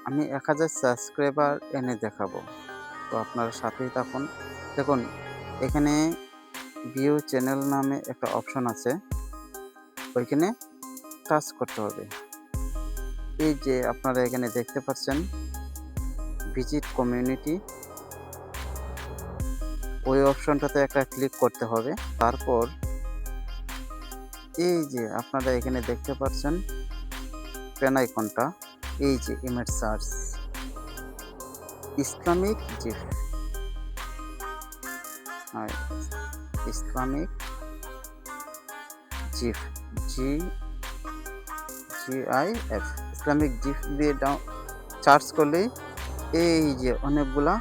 আমি ১,০০০ সাবস্ক্রাইবার এনে দেখাবো। তো আপনারা সাথেই থাকুন। দেখুন এখানে ভিউ চ্যানেল নামে একটা অপশন আছে। ওইখানে টাচ করতে হবে। এই যে আপনারা এখানে দেখতে পাচ্ছেন ভিজিট কমিউনিটি, ওই অপশনটাতে একটা ক্লিক করতে হবে। তারপর এই যে আপনারা এখানে দেখতে পাচ্ছেন পেন আইকনটা, এই যে ইমেজ সার্চ ইসলামিক জিফ, ইসলামিক জিফ, জি জিআইএফ, ইসলামিক জিফ দিয়ে সার্চ করলেই এই যে অনেকগুলা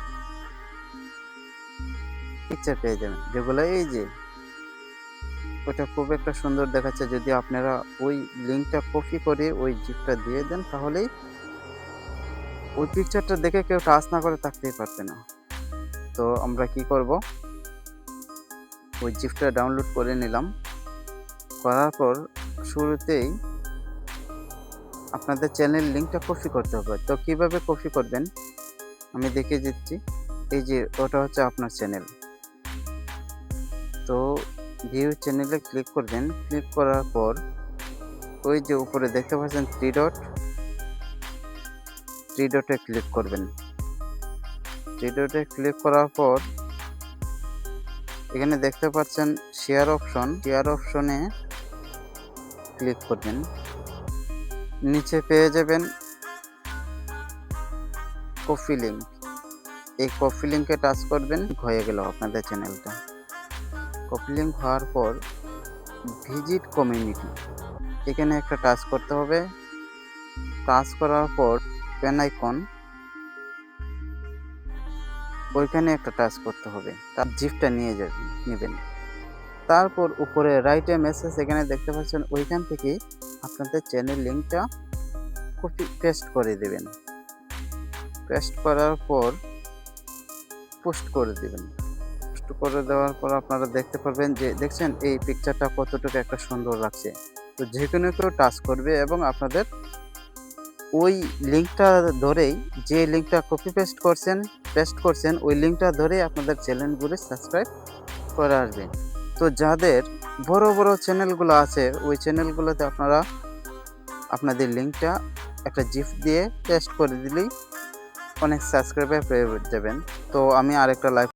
পিকচার পেয়ে যাবেন, যেগুলো এই যে ওটা খুব একটা সুন্দর দেখাচ্ছে। যদি আপনারা ওই লিঙ্কটা কপি করে ওই জিফটা দিয়ে দেন, তাহলেই ওই পিকচারটা দেখে কেউ টাচ না করে থাকতেই পারবে না। তো আমরা কি করব, ওই জিফটা ডাউনলোড করে নিলাম। করার পর শুরুতেই আপনাদের চ্যানেল লিঙ্কটা কপি করতে হবে। তো কিভাবে কপি করবেন আমি দেখিয়ে দিচ্ছি। এই যে ওটা হচ্ছে আপনার চ্যানেল। তো ভিউ চ্যানেলে ক্লিক করবেন। ক্লিক করার পর ওই যে উপরে দেখতে পাচ্ছেন থ্রি ডটে ক্লিক করবেন। থ্রি ডটে ক্লিক করার পর এখানে দেখতে পাচ্ছেন শেয়ার অপশনে ক্লিক করবেন। নিচে পেয়ে যাবেন কপি লিঙ্ক, এই কপি লিঙ্কে টাচ করবেন। হয়ে গেল আপনাদের চ্যানেলটা। কপি লিঙ্ক হওয়ার পর ভিজিট কমিউনিটি, এখানে একটা টাচ করতে হবে। টাচ করার পর পেন আইকন, ওইখানে একটা টাচ করতে হবে। তার জিফটা নিয়ে নেবেন। তারপর উপরে রাইটে মেসেজ এখানে দেখতে পাচ্ছেন, ওইখান থেকে আপনাদের চ্যানেল লিঙ্কটা কপি পেস্ট করে দেবেন। পেস্ট করার পর পোস্ট করে দেবেন। পোস্ট করে দেওয়ার পর আপনারা দেখতে পারবেন যে দেখছেন এই পিকচারটা কতটুকু একটা সুন্দর লাগছে। তো যে কোনো কেউ টাচ করবে এবং আপনাদের ওই লিঙ্কটা ধরেই, যে লিঙ্কটা কপি পেস্ট করছেন ওই লিঙ্কটা ধরেই আপনাদের চ্যানেলগুলো সাবস্ক্রাইব করে আসবে। তো যাদের বড় বড় চ্যানেলগুলো আছে, ওই চ্যানেলগুলোতে আপনারা আপনাদের লিঙ্কটা একটা জিফ দিয়ে পেস্ট করে দিলেই অনেক সাবস্ক্রাইবার পেয়ে যাবেন। তো আমি আরেকটা লাইভ